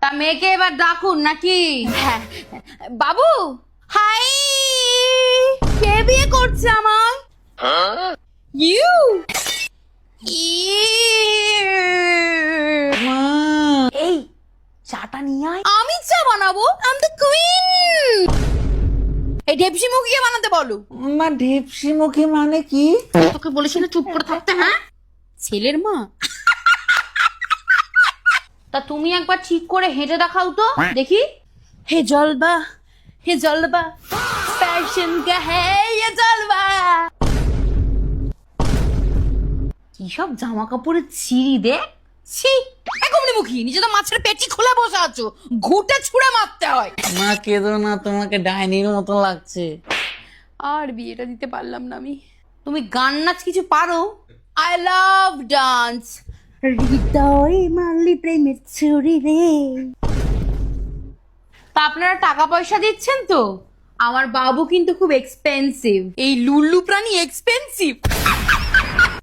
তা মেয়েকে এবার ডাকুন নাকি? হ্যাঁ বাবু। হাই, কে বিয়ে করছে আমার? ইউ এই চাটা নিয়ে আয়। আমি চা বানাবো? I am the queen. এই ঢেপসি মুখিয়ে বানাতে বলো। মা ঢেপসি মুখী মানে কি? তোকে বলেছি না চুপ করে থাকতে। হ্যাঁ, ছেলের মা। তা তুমি একবার ঠিক করে হেঁটে দেখাও তো দেখি। হে জলবা, হে জলবা, ফ্যাশন কা হে ये জলবা। কি সব জামা কাপড়ের ছিঁড়ি দেখ। ছি, একমনি মুখী, নিজে তো মাছের পেটি খুলে বসে আছো, ঘুটে ছুঁড়ে মারতে হয়। মা কেঁদো না, তোমাকে ডাইনির মতো লাগছে। আর বিয়েটা দিতে পারলাম না আমি। তুমি গান নাচ কিছু পারো? I love dance. হৃদয় মাল্লি প্রেমের ছুরি রে। তা আপনারা টাকা পয়সা দিচ্ছেন তো? আমার বাবু কিন্তু খুব এক্সপেন্সিভ। এই লুল্লু প্রাণী এক্সপেন্সিভ।